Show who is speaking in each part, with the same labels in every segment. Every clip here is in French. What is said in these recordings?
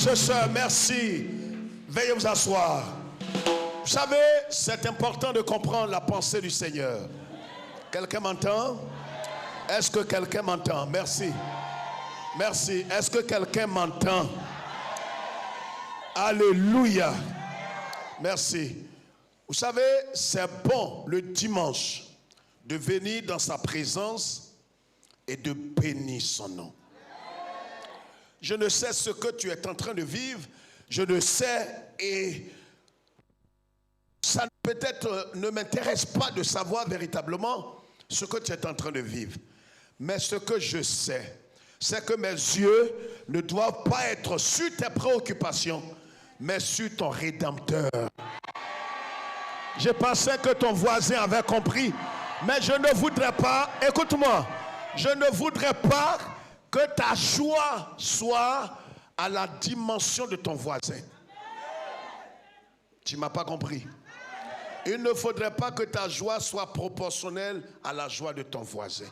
Speaker 1: chers sœurs, merci. Veuillez vous asseoir. Vous savez, c'est important de comprendre la pensée du Seigneur. Quelqu'un m'entend? Est-ce que quelqu'un m'entend? Merci. Merci. Est-ce que quelqu'un m'entend? Alléluia. Merci. Vous savez, c'est bon le dimanche de venir dans sa présence et de bénir son nom. Je ne sais ce que tu es en train de vivre, je ne sais, et ça peut-être ne m'intéresse pas de savoir véritablement ce que tu es en train de vivre. Mais ce que je sais, c'est que mes yeux ne doivent pas être sur tes préoccupations, mais sur ton Rédempteur. Je pensais que ton voisin avait compris, mais je ne voudrais pas, écoute-moi, je ne voudrais pas que ta joie soit à la dimension de ton voisin. Tu ne m'as pas compris. Il ne faudrait pas que ta joie soit proportionnelle à la joie de ton voisin.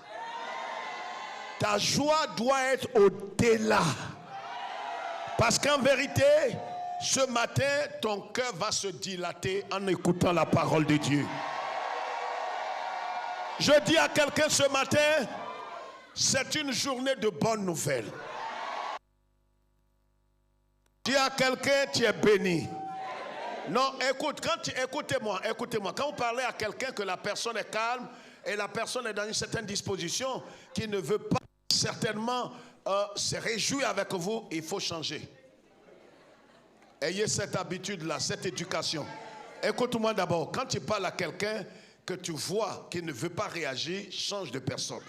Speaker 1: Ta joie doit être au-delà. Parce qu'en vérité, ce matin, ton cœur va se dilater en écoutant la parole de Dieu. Je dis à quelqu'un ce matin, c'est une journée de bonnes nouvelles. Dis à quelqu'un, tu es béni. Non, écoutez-moi. Quand vous parlez à quelqu'un que la personne est calme et la personne est dans une certaine disposition, qui ne veut pas certainement se réjouir avec vous, il faut changer. Ayez cette habitude-là, cette éducation. Écoute-moi d'abord. Quand tu parles à quelqu'un que tu vois qui ne veut pas réagir, change de personne.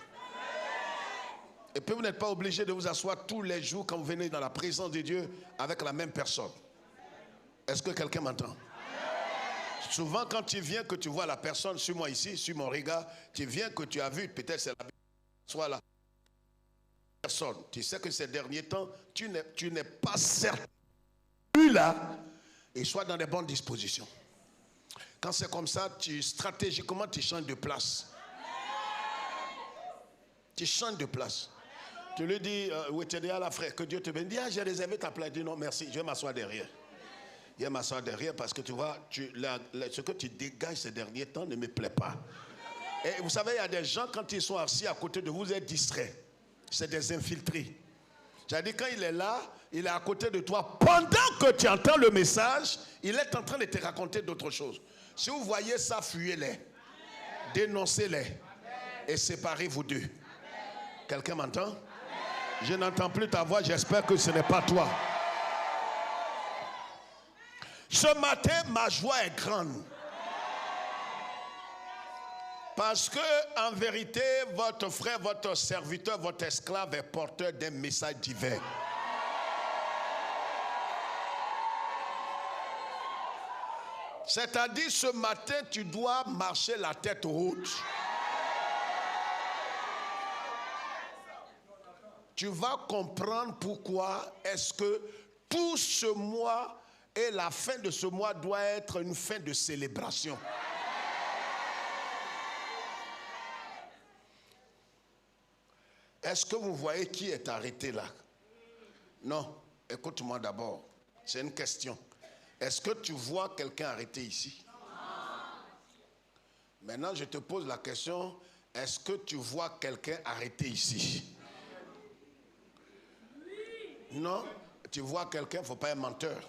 Speaker 1: Et puis vous n'êtes pas obligé de vous asseoir tous les jours quand vous venez dans la présence de Dieu avec la même personne. Est-ce que quelqu'un m'entend? Souvent quand tu viens, que tu vois la personne, sur moi ici, sur mon regard, tu viens que tu as vu, peut-être c'est la soit la personne. Tu sais que ces derniers temps, tu n'es pas certain. Lui là, et soit dans des bonnes dispositions. Quand c'est comme ça, stratégiquement, tu changes de place. Tu changes de place. Tu lui dis, oui, tu es derrière la frère, que Dieu te bénisse. Ah, j'ai réservé ta place. Dis non, merci, je vais m'asseoir derrière. Je vais m'asseoir derrière parce que tu vois, ce que tu dégages ces derniers temps ne me plaît pas. Et vous savez, il y a des gens, quand ils sont assis à côté de vous, vous êtes distraits. C'est des infiltrés. C'est-à-dire, quand il est là, il est à côté de toi. Pendant que tu entends le message, il est en train de te raconter d'autres choses. Si vous voyez ça, fuyez-les. Dénoncez-les. Et séparez-vous d'eux. Quelqu'un m'entend? Je n'entends plus ta voix, j'espère que ce n'est pas toi. Ce matin, ma joie est grande. Parce que, en vérité, votre frère, votre serviteur, votre esclave est porteur d'un message divin. C'est-à-dire, ce matin, tu dois marcher la tête haute. Tu vas comprendre pourquoi est-ce que tout ce mois et la fin de ce mois doit être une fin de célébration. Est-ce que vous voyez qui est arrêté là? Non, écoute-moi d'abord. C'est une question. Est-ce que tu vois quelqu'un arrêté ici? Maintenant, je te pose la question. Est-ce que tu vois quelqu'un arrêté ici? Non, tu vois quelqu'un, il ne faut pas être menteur.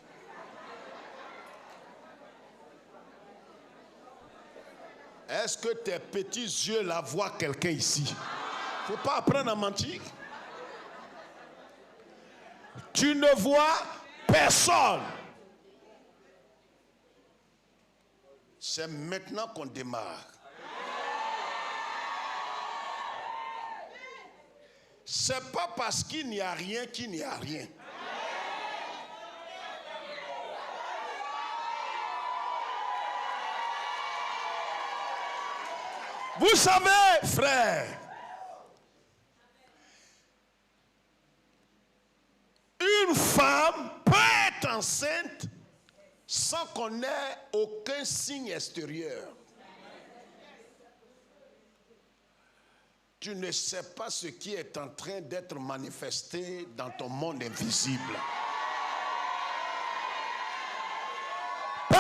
Speaker 1: Est-ce que tes petits yeux là voient quelqu'un ici? Il ne faut pas apprendre à mentir. Tu ne vois personne. C'est maintenant qu'on démarre. C'est pas parce qu'il n'y a rien qu'il n'y a rien. Vous savez, frère, une femme peut être enceinte sans qu'on ait aucun signe extérieur. Tu ne sais pas ce qui est en train d'être manifesté dans ton monde invisible.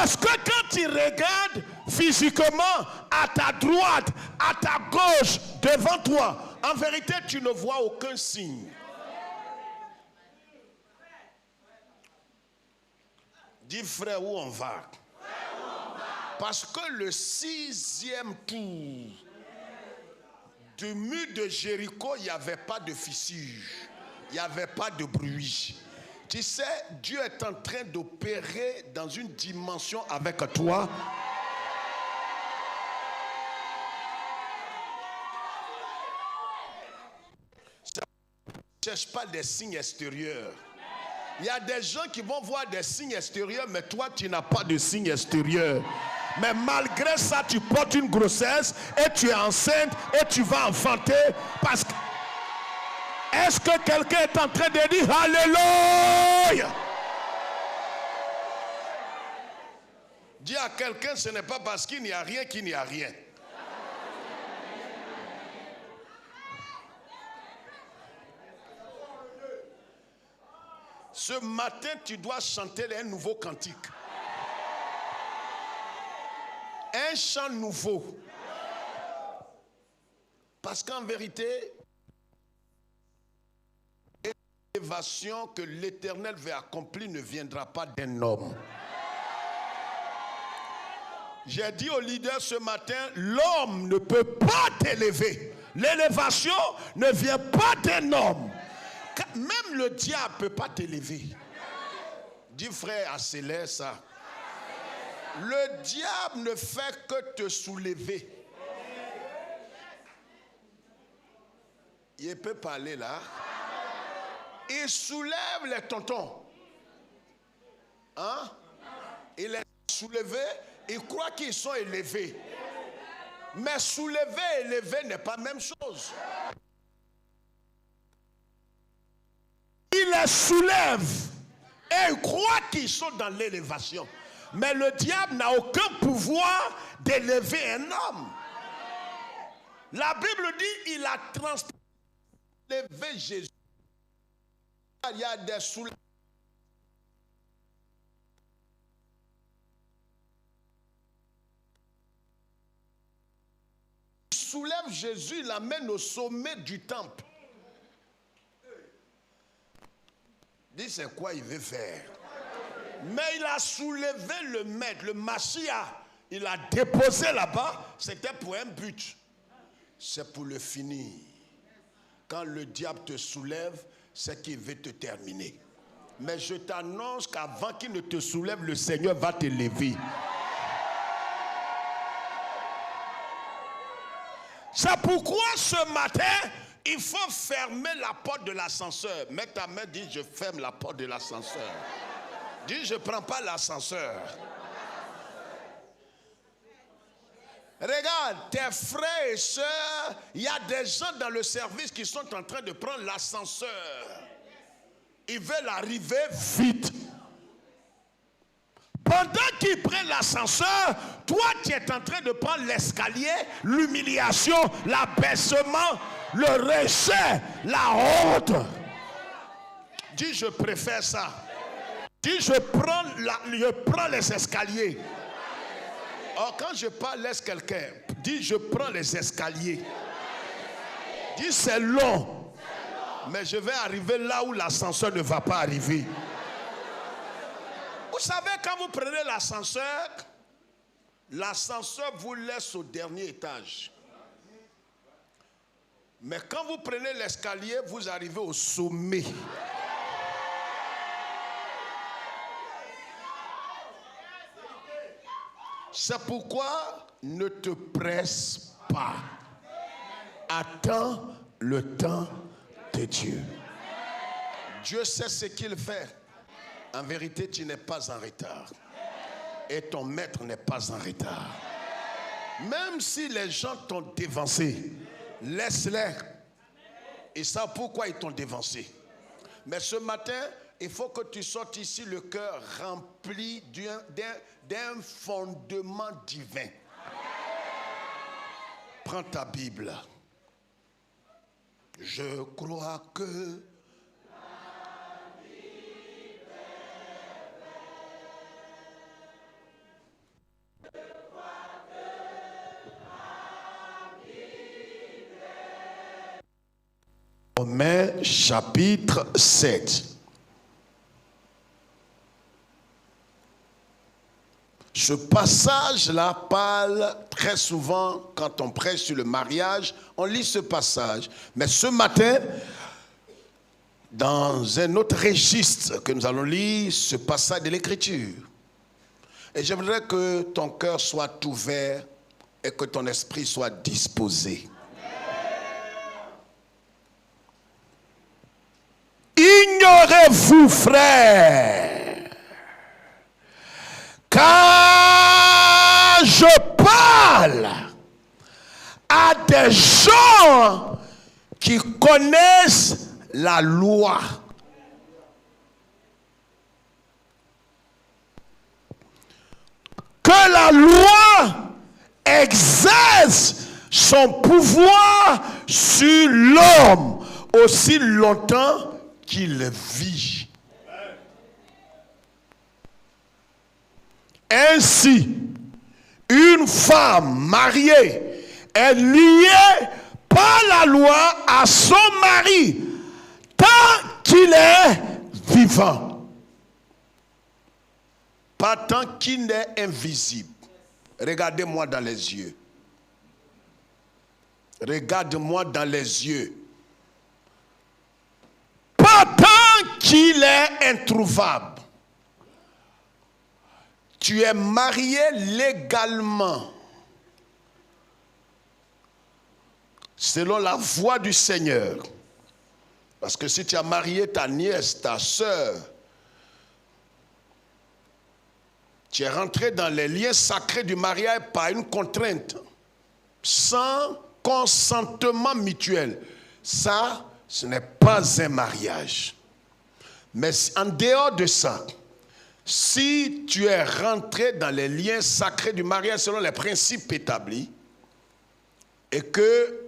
Speaker 1: Parce que quand tu regardes physiquement à ta droite, à ta gauche, devant toi, en vérité, tu ne vois aucun signe. Dis frère, où on va? Parce que le 6e tour du mur de Jéricho, il n'y avait pas de fissure, il n'y avait pas de bruit. Tu sais, Dieu est en train d'opérer dans une dimension avec toi. Ne cherche pas des signes extérieurs. Il y a des gens qui vont voir des signes extérieurs, mais toi, tu n'as pas de signes extérieurs. Mais malgré ça, tu portes une grossesse et tu es enceinte et tu vas enfanter. Parce que, est-ce que quelqu'un est en train de dire Alléluia? Dis à quelqu'un, ce n'est pas parce qu'il n'y a rien qu'il n'y a rien. Ce matin, tu dois chanter un nouveau cantique. Un chant nouveau. Parce qu'en vérité, l'élévation que l'Éternel veut accomplir ne viendra pas d'un homme. J'ai dit au leader ce matin, l'homme ne peut pas t'élever. L'élévation ne vient pas d'un homme. Même le diable ne peut pas t'élever. Dis frère, accélère ça. Le diable ne fait que te soulever. Il peut parler là. Il soulève les tontons. Hein? Il les soulève. Ils croient qu'ils sont élevés. Mais soulever et élever n'est pas la même chose. Il les soulève et ils croient qu'ils sont dans l'élévation. Mais le diable n'a aucun pouvoir d'élever un homme. La Bible dit il a transporté Jésus. Il y a des soulèvements. Il soulève Jésus, il l'amène au sommet du temple. Dis c'est quoi il veut faire. Mais il a soulevé le maître, le Mashiach. Il a déposé là-bas. C'était pour un but. C'est pour le finir. Quand le diable te soulève, c'est qu'il veut te terminer. Mais je t'annonce qu'avant qu'il ne te soulève, le Seigneur va t'élever. C'est pourquoi ce matin, il faut fermer la porte de l'ascenseur. Mets ta main, dis je ferme la porte de l'ascenseur. Dis je ne prends pas l'ascenseur. Regarde, tes frères et sœurs, il y a des gens dans le service qui sont en train de prendre l'ascenseur. Ils veulent arriver vite. Pendant qu'ils prennent l'ascenseur, toi tu es en train de prendre l'escalier, l'humiliation, l'abaissement, le rejet, la honte. Dis je préfère ça. Dis je prends les escaliers. Or quand je parle, laisse quelqu'un. Dis je prends les escaliers. Dis c'est long. Mais je vais arriver là où l'ascenseur ne va pas arriver. Vous savez, quand vous prenez l'ascenseur vous laisse au dernier étage. Mais quand vous prenez l'escalier, vous arrivez au sommet. C'est pourquoi ne te presse pas. Attends le temps de Dieu. Dieu sait ce qu'il fait. En vérité, tu n'es pas en retard. Et ton maître n'est pas en retard. Même si les gens t'ont dévancé, laisse-les. Ils savent pourquoi ils t'ont dévancé. Mais ce matin, il faut que tu sortes ici le cœur rempli d'un fondement divin. Prends ta Bible. Je crois que Romains chapitre 7. Ce passage-là parle très souvent, quand on prêche sur le mariage, on lit ce passage. Mais ce matin, dans un autre registre que nous allons lire, ce passage de l'Écriture. Et j'aimerais que ton cœur soit ouvert et que ton esprit soit disposé. Ignorez-vous, frères, car je parle à des gens qui connaissent la loi. Que la loi exerce son pouvoir sur l'homme aussi longtemps qu'il vit. Ainsi, une femme mariée est liée par la loi à son mari tant qu'il est vivant. Pas tant qu'il est invisible. Regardez-moi dans les yeux. Regarde-moi dans les yeux. Pas tant qu'il est introuvable. Tu es marié légalement, selon la voie du Seigneur. Parce que si tu as marié ta nièce, ta soeur, tu es rentré dans les liens sacrés du mariage par une contrainte, sans consentement mutuel. Ça, ce n'est pas un mariage. Mais en dehors de ça, si tu es rentré dans les liens sacrés du mariage selon les principes établis et que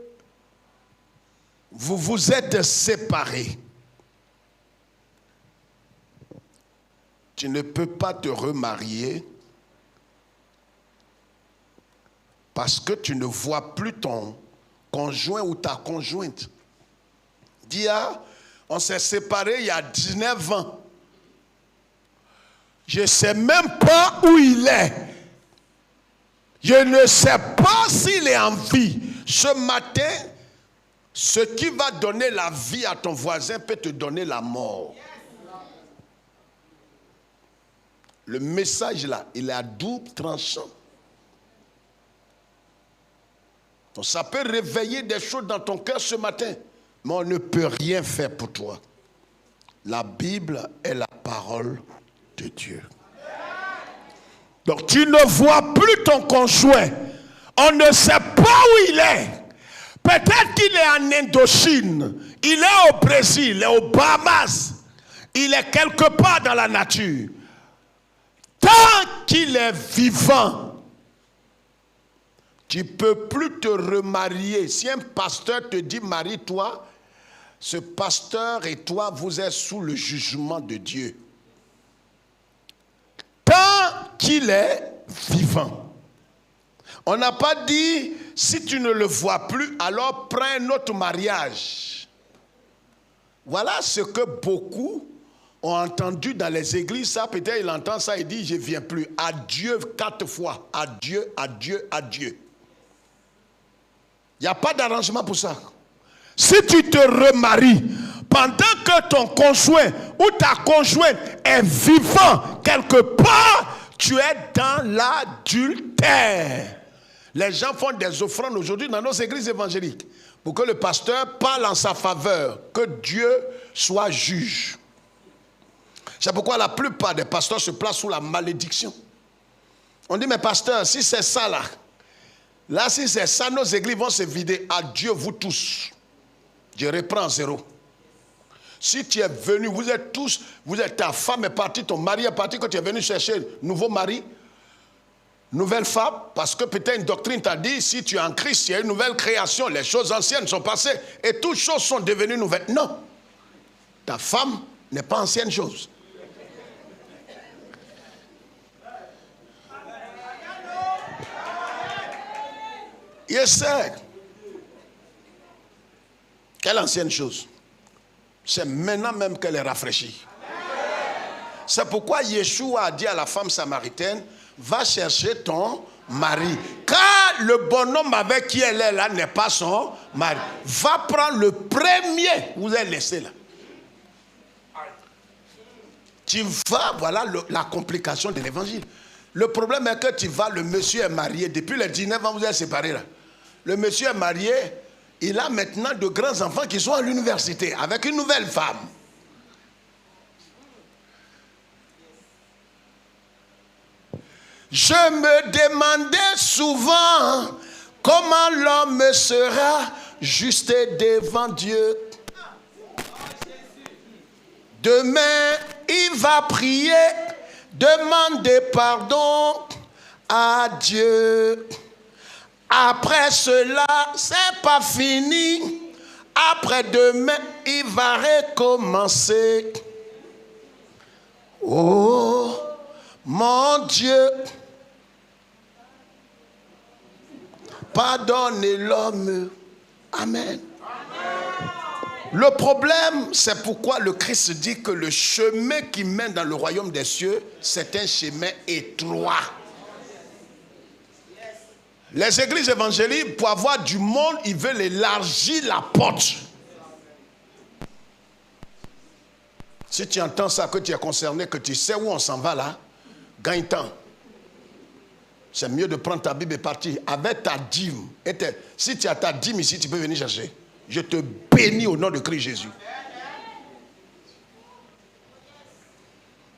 Speaker 1: vous vous êtes séparés, tu ne peux pas te remarier parce que tu ne vois plus ton conjoint ou ta conjointe. Dis, on s'est séparés il y a 19 ans. Je ne sais même pas où il est. Je ne sais pas s'il est en vie. Ce matin, ce qui va donner la vie à ton voisin peut te donner la mort. Le message là, il est à double tranchant. Donc ça peut réveiller des choses dans ton cœur ce matin, mais on ne peut rien faire pour toi. La Bible est la parole de Dieu. Donc tu ne vois plus ton conjoint. On ne sait pas où il est. Peut-être qu'il est en Indochine. Il est au Brésil, il est aux Bahamas. Il est quelque part dans la nature. Tant qu'il est vivant, tu ne peux plus te remarier. Si un pasteur te dit marie-toi, ce pasteur et toi, vous êtes sous le jugement de Dieu. Tant qu'il est vivant. On n'a pas dit, si tu ne le vois plus, alors prends un autre mariage. Voilà ce que beaucoup ont entendu dans les églises. Ça, peut-être il entend ça et dit, je ne viens plus. Adieu 4 fois. Adieu, adieu, adieu. Il n'y a pas d'arrangement pour ça. Si tu te remaries, pendant que ton conjoint ou ta conjointe est vivant quelque part, tu es dans l'adultère. Les gens font des offrandes aujourd'hui dans nos églises évangéliques pour que le pasteur parle en sa faveur, que Dieu soit juge. C'est pourquoi la plupart des pasteurs se placent sous la malédiction. On dit, mais pasteur, si c'est ça là, si c'est ça, nos églises vont se vider. Adieu vous tous. Je reprends zéro. Si tu es venu, vous êtes tous, ta femme est partie, ton mari est parti, quand tu es venu chercher un nouveau mari, nouvelle femme, parce que peut-être une doctrine t'a dit, si tu es en Christ, il y a une nouvelle création, les choses anciennes sont passées et toutes choses sont devenues nouvelles. Non, ta femme n'est pas ancienne chose. Yes, sir. Quelle ancienne chose? c'est maintenant même qu'elle est rafraîchie. C'est pourquoi Yeshua a dit à la femme samaritaine, va chercher ton mari. Car le bonhomme avec qui elle est là n'est pas son mari. Va prendre le premier, vous avez laissé là. Tu vas, voilà la complication de l'évangile. Le problème est que tu vas, le monsieur est marié. Depuis les 19 ans, vous êtes séparés là. Le monsieur est marié, il a maintenant de grands enfants qui sont à l'université avec une nouvelle femme. Je me demandais souvent comment l'homme sera juste devant Dieu. Demain, il va prier, demander pardon à Dieu. Après cela, c'est pas fini. Après demain, il va recommencer. Oh, mon Dieu, pardonnez l'homme. Amen. Le problème, c'est pourquoi le Christ dit que le chemin qui mène dans le royaume des cieux, c'est un chemin étroit. Les églises évangéliques, pour avoir du monde, ils veulent élargir la porte. Si tu entends ça, que tu es concerné, que tu sais où on s'en va là, gagne temps. C'est mieux de prendre ta Bible et partir avec ta dîme. Si tu as ta dîme ici, tu peux venir chercher. Je te bénis au nom de Christ Jésus.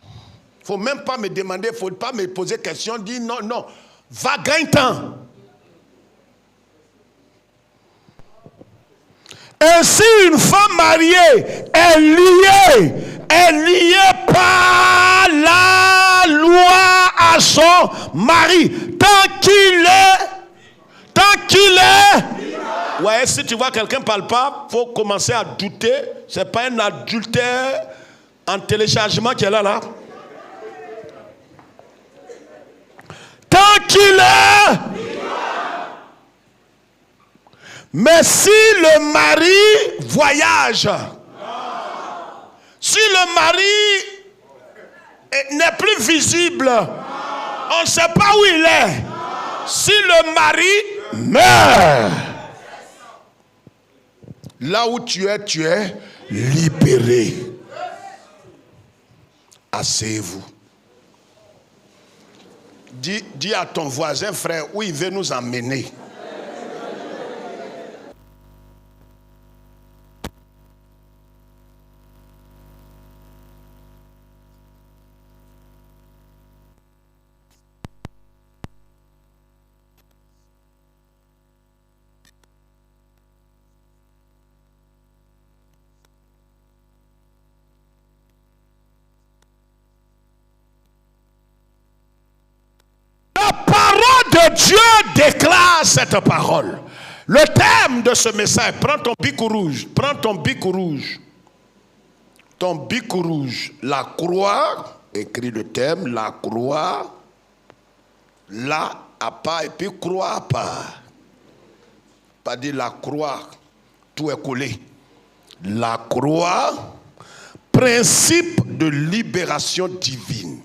Speaker 1: Il ne faut même pas me demander, il ne faut pas me poser question, dire non, non. Va gagner temps. Ainsi, une femme mariée est liée par la loi à son mari. Tant qu'il est. Ouais, si tu vois quelqu'un ne parle pas, il faut commencer à douter. Ce n'est pas un adultère en téléchargement qui est là. Tant qu'il est. Mais si le mari voyage, si le mari n'est plus visible, on ne sait pas où il est. Si le mari meurt, là où tu es libéré. Asseyez-vous. Dis à ton voisin, frère, où il veut nous emmener. Dieu déclare cette parole. Le thème de ce message, prends ton bic rouge, ton bic rouge, la croix, écrit le thème, la croix, là à part et puis croix à part. Pas dire la croix, tout est collé. La croix, principe de libération divine.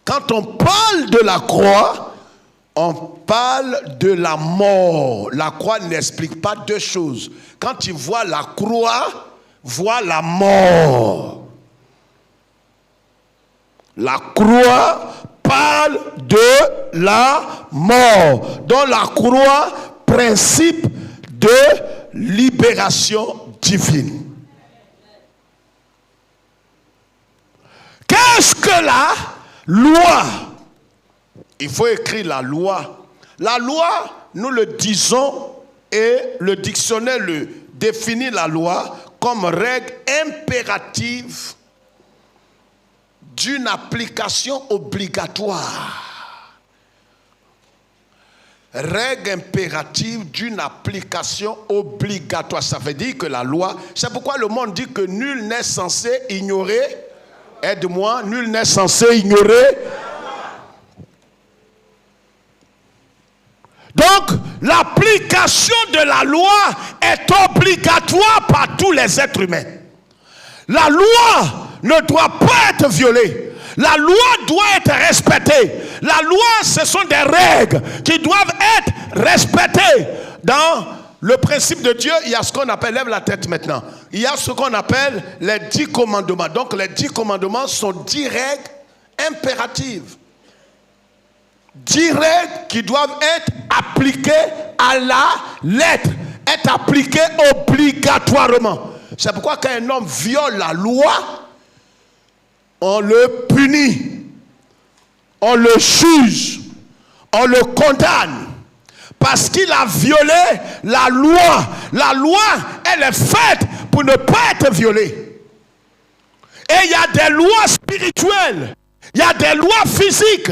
Speaker 1: Quand on parle de la croix, on parle de la mort. La croix n'explique pas deux choses. Quand tu vois la croix, vois la mort. La croix parle de la mort. Dans la croix, principe de libération divine. Qu'est-ce que la loi? Il faut écrire la loi. La loi, nous le disons, et le dictionnaire le définit la loi comme règle impérative d'une application obligatoire. Règle impérative d'une application obligatoire. Ça veut dire que la loi, c'est pourquoi le monde dit que nul n'est censé ignorer. Aide-moi, nul n'est censé ignorer. Donc, l'application de la loi est obligatoire par tous les êtres humains. La loi ne doit pas être violée. La loi doit être respectée. La loi, ce sont des règles qui doivent être respectées. Dans le principe de Dieu, il y a ce qu'on appelle, lève la tête maintenant, il y a ce qu'on appelle les 10 commandements. Donc les 10 commandements sont 10 règles impératives. 10 règles qui doivent être appliquées à la lettre, être appliquées obligatoirement. C'est pourquoi quand un homme viole la loi, on le punit, on le juge, on le condamne. Parce qu'il a violé la loi. La loi, elle est faite pour ne pas être violée. Et il y a des lois spirituelles, il y a des lois physiques,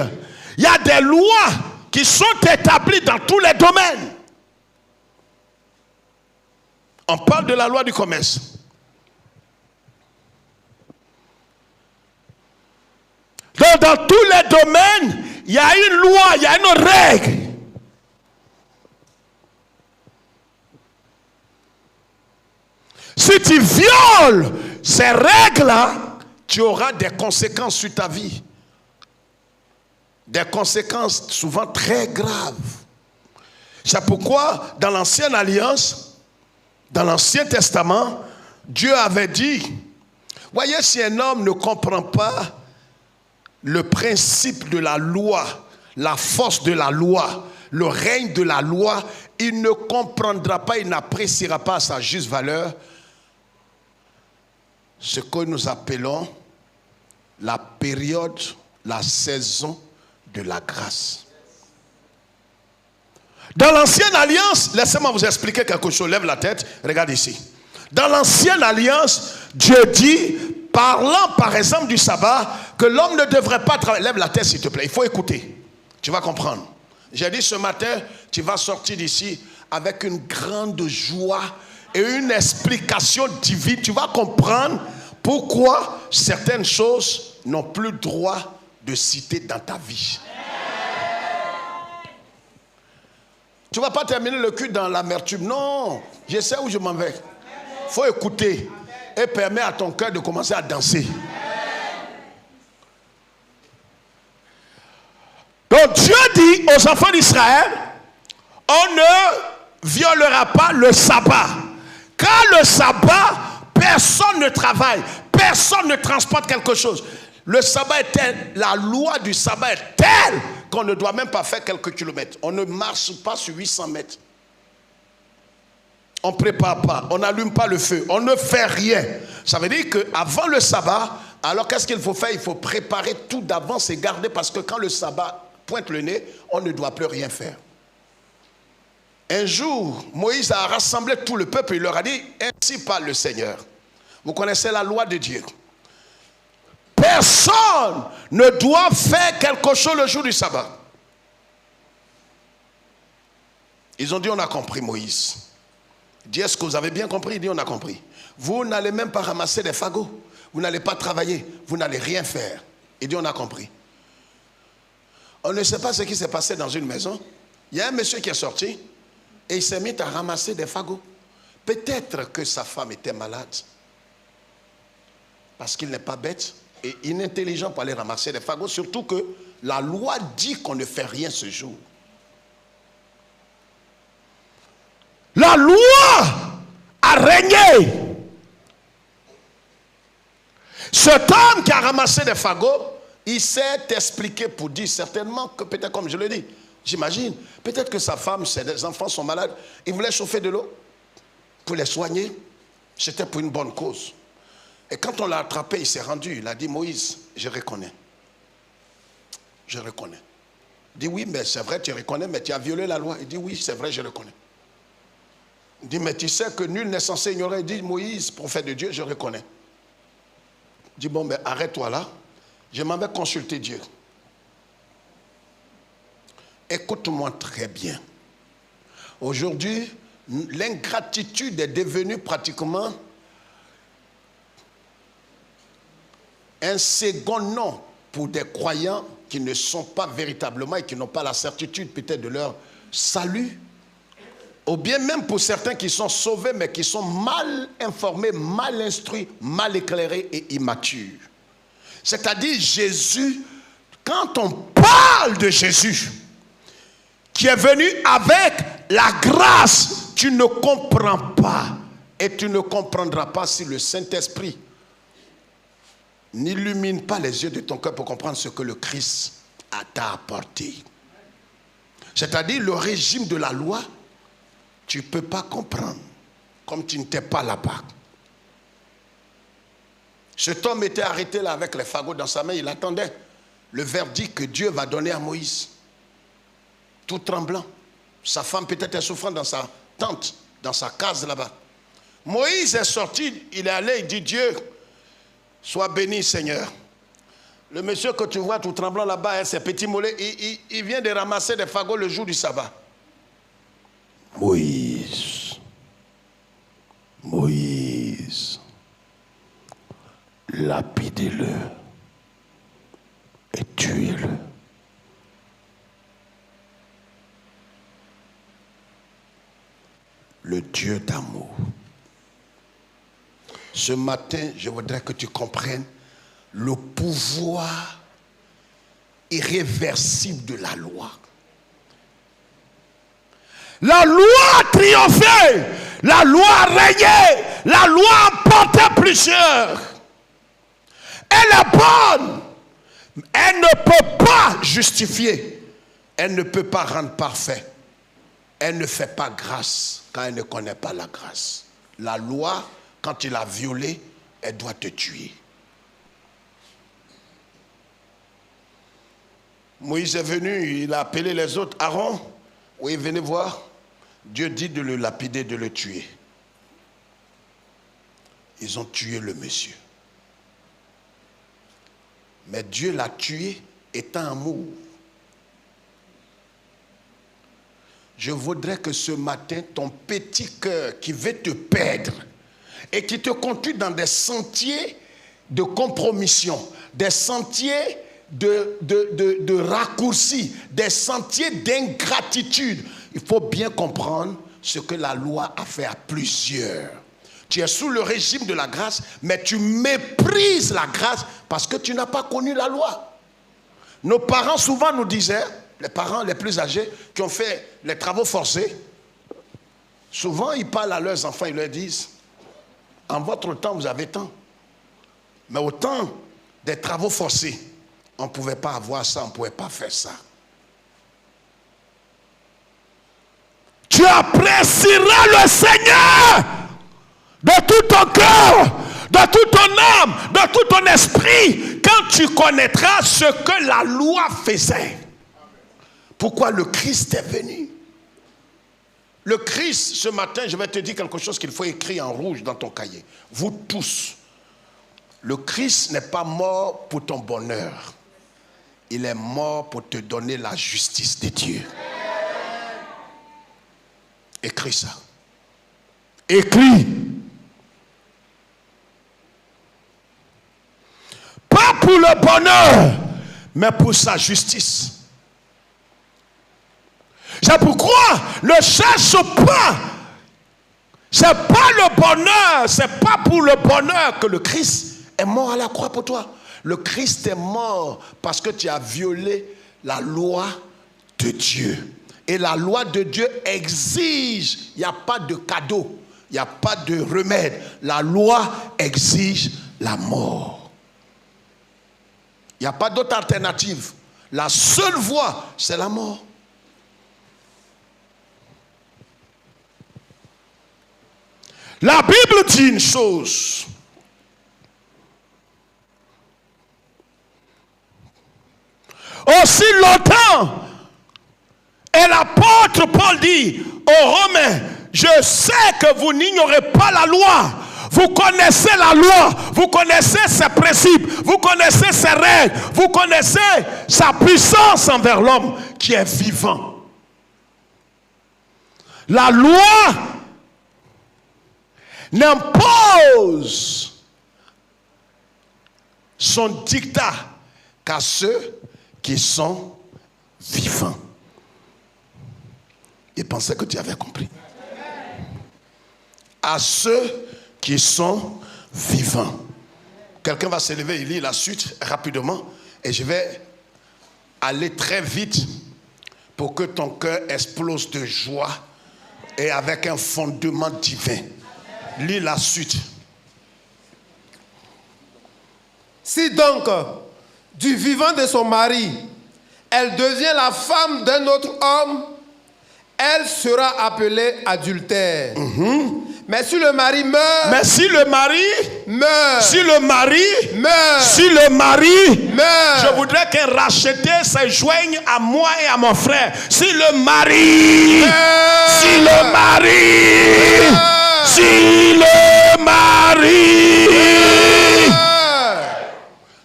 Speaker 1: il y a des lois qui sont établies dans tous les domaines. On parle de la loi du commerce. Donc dans tous les domaines, il y a une loi, il y a une règle. Si tu violes ces règles-là, tu auras des conséquences sur ta vie. Des conséquences souvent très graves. C'est pourquoi dans l'Ancienne Alliance, dans l'Ancien Testament, Dieu avait dit, voyez, si un homme ne comprend pas le principe de la loi, la force de la loi, le règne de la loi, il ne comprendra pas, il n'appréciera pas à sa juste valeur ce que nous appelons la période, la saison de la grâce. Dans l'Ancienne Alliance, laissez-moi vous expliquer quelque chose, lève la tête, regarde ici. Dans l'Ancienne Alliance, Dieu dit, parlant par exemple du sabbat, que l'homme ne devrait pas travailler. Lève la tête s'il te plaît, il faut écouter, tu vas comprendre. J'ai dit ce matin, tu vas sortir d'ici avec une grande joie et une explication divine. Tu vas comprendre pourquoi certaines choses n'ont plus droit de citer dans ta vie. Tu ne vas pas terminer le culte dans l'amertume. Non, je sais où je m'en vais. Il faut écouter et permettre à ton cœur de commencer à danser. Donc Dieu dit aux enfants d'Israël, on ne violera pas le sabbat. Car le sabbat, personne ne travaille, personne ne transporte quelque chose. Le sabbat est tel, la loi du sabbat est telle qu'on ne doit même pas faire quelques kilomètres. On ne marche pas sur 800 mètres. On ne prépare pas, on n'allume pas le feu, on ne fait rien. Ça veut dire qu'avant le sabbat, alors qu'est-ce qu'il faut faire? Il faut préparer tout d'avance et garder, parce que quand le sabbat pointe le nez, on ne doit plus rien faire. Un jour, Moïse a rassemblé tout le peuple, il leur a dit, ainsi parle le Seigneur. Vous connaissez la loi de Dieu. Personne ne doit faire quelque chose le jour du sabbat. Ils ont dit, on a compris, Moïse. Il dit, est-ce que vous avez bien compris? Il dit, on a compris. Vous n'allez même pas ramasser des fagots. Vous n'allez pas travailler. Vous n'allez rien faire. Il dit, on a compris. On ne sait pas ce qui s'est passé dans une maison. Il y a un monsieur qui est sorti et il s'est mis à ramasser des fagots. Peut-être que sa femme était malade. Parce qu'il n'est pas bête et inintelligent pour aller ramasser des fagots. Surtout que la loi dit qu'on ne fait rien ce jour. La loi a régné. Cet homme qui a ramassé des fagots, il s'est expliqué pour dire certainement que peut-être, comme je le dis, j'imagine, peut-être que sa femme, ses enfants sont malades, il voulait chauffer de l'eau pour les soigner. C'était pour une bonne cause. Et quand on l'a attrapé, il s'est rendu, il a dit, Moïse, je reconnais. Je reconnais. Il dit, oui, mais c'est vrai, tu reconnais, mais tu as violé la loi. Il dit, oui, c'est vrai, je reconnais. Il dit, mais tu sais que nul n'est censé ignorer. Il dit, Moïse, prophète de Dieu, je reconnais. Il dit, bon, mais arrête-toi là. Je m'en vais consulter Dieu. Écoute-moi très bien. Aujourd'hui, l'ingratitude est devenue pratiquement un second nom pour des croyants qui ne sont pas véritablement et qui n'ont pas la certitude peut-être de leur salut. ou bien même pour certains qui sont sauvés, mais qui sont mal informés, mal instruits, mal éclairés et immatures. C'est-à-dire Jésus, quand on parle de Jésus, qui est venu avec la grâce, tu ne comprends pas. Et tu ne comprendras pas si le Saint-Esprit n'illumine pas les yeux de ton cœur pour comprendre ce que le Christ t'a apporté. C'est-à-dire le régime de la loi, tu ne peux pas comprendre, comme tu n'étais pas là-bas. Cet homme était arrêté là avec les fagots dans sa main, il attendait le verdict que Dieu va donner à Moïse. Tout tremblant. Sa femme peut-être est souffrant dans sa tente, dans sa case là-bas. Moïse est sorti, il est allé, il dit Dieu, sois béni Seigneur. Le monsieur que tu vois tout tremblant là-bas, ses petits mollets, il vient de ramasser des fagots le jour du sabbat. Moïse, lapidez-le et tuez-le. Le Dieu d'amour. Ce matin, je voudrais que tu comprennes le pouvoir irréversible de la loi. La loi a triomphé, la loi a régné, la loi a porté plusieurs. Elle est bonne, elle ne peut pas justifier, elle ne peut pas rendre parfait, elle ne fait pas grâce quand elle ne connaît pas la grâce. La loi, quand tu l'as violée, elle doit te tuer. Moïse est venu, il a appelé les autres. Aaron, oui, venez voir. Dieu dit de le lapider, de le tuer. Ils ont tué le monsieur. Mais Dieu l'a tué étant amour. Je voudrais que ce matin, ton petit cœur qui veut te perdre et qui te conduit dans des sentiers de compromission, des sentiers de raccourcis, des sentiers d'ingratitude. Il faut bien comprendre ce que la loi a fait à plusieurs. Tu es sous le régime de la grâce, mais tu méprises la grâce parce que tu n'as pas connu la loi. Nos parents souvent nous disaient, les parents les plus âgés qui ont fait les travaux forcés, souvent ils parlent à leurs enfants, ils leur disent, en votre temps vous avez tant, mais au temps des travaux forcés, on ne pouvait pas avoir ça, on ne pouvait pas faire ça. Tu apprécieras le Seigneur de tout ton cœur, de toute ton âme, de tout ton esprit, quand tu connaîtras ce que la loi faisait. Pourquoi le Christ est venu? Le Christ, ce matin, je vais te dire quelque chose qu'il faut écrire en rouge dans ton cahier. Vous tous, le Christ n'est pas mort pour ton bonheur. Il est mort pour te donner la justice de Dieu. Écris ça. Écris. Pas pour le bonheur, mais pour sa justice. C'est pourquoi ne cherche pas. C'est pas le bonheur, c'est pas pour le bonheur que le Christ est mort à la croix pour toi. Le Christ est mort parce que tu as violé la loi de Dieu. Et la loi de Dieu exige, il n'y a pas de cadeau, il n'y a pas de remède. La loi exige la mort. Il n'y a pas d'autre alternative. La seule voie, c'est la mort. La Bible dit une chose. Aussi longtemps, et l'apôtre Paul dit aux Romains, je sais que vous n'ignorez pas la loi. Vous connaissez la loi, vous connaissez ses principes, vous connaissez ses règles, vous connaissez sa puissance envers l'homme qui est vivant. La loi n'impose son dictat qu'à ceux qui sont vivants. Il pensait que tu avais compris. à ceux qui sont vivants. Quelqu'un va se lever, il lit la suite rapidement et je vais aller très vite pour que ton cœur explose de joie et avec un fondement divin. Lis la suite.
Speaker 2: Si donc, du vivant de son mari, elle devient la femme d'un autre homme, elle sera appelée adultère. Mais si le mari meurt,
Speaker 1: si le mari meurt, je voudrais qu'un racheté se joigne à moi et à mon frère. Si le mari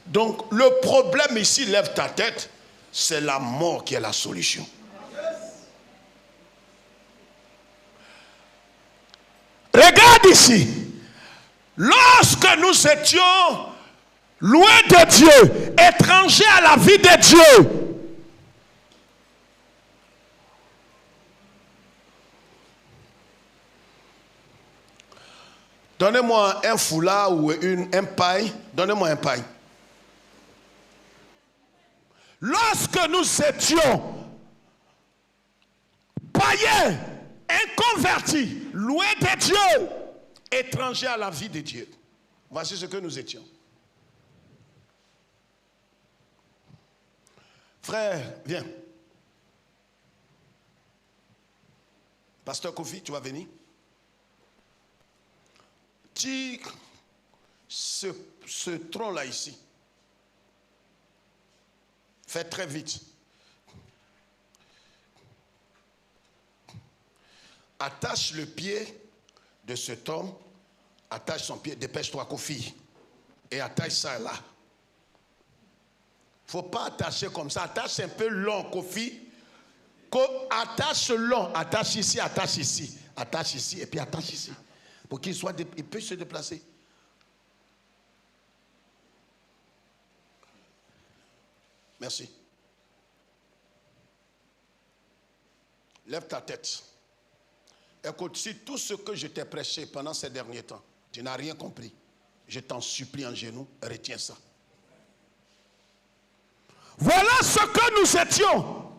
Speaker 1: Donc le problème ici, lève ta tête, c'est la mort qui est la solution. Regarde ici. Lorsque nous étions loin de Dieu, étrangers à la vie de Dieu, donnez-moi un foulard ou un paille. Donnez-moi un paille. Lorsque nous étions païens, inconvertis, loin de Dieu, étrangers à la vie de Dieu. Voici ce que nous étions. Frère, viens. Pasteur Kofi, tu vas venir. Tire ce tronc-là ici. Fais très vite. Attache le pied de cet homme. Attache son pied. Dépêche-toi, Kofi. Et attache ça là. Il ne faut pas attacher comme ça. Attache un peu long, Kofi. Attache long. Attache ici, attache ici. Attache ici et puis attache ici. Pour qu'il puisse se déplacer. Merci. Lève ta tête. Écoute, si tout ce que je t'ai prêché pendant ces derniers temps, tu n'as rien compris, je t'en supplie en genoux, retiens ça. Voilà ce que nous étions.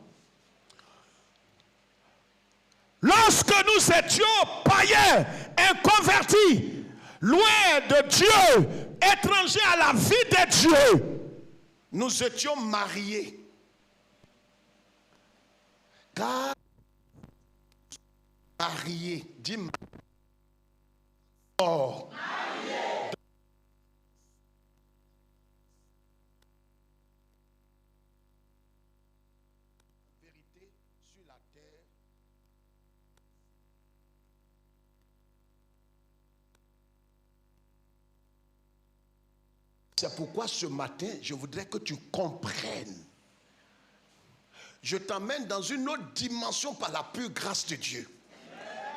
Speaker 1: Lorsque nous étions païens, inconvertis, loin de Dieu, étrangers à la vie de Dieu, nous étions mariés. Car mariés, dis oh. Mariés. Vérité sur la terre. C'est pourquoi ce matin, je voudrais que tu comprennes. Je t'emmène dans une autre dimension par la pure grâce de Dieu.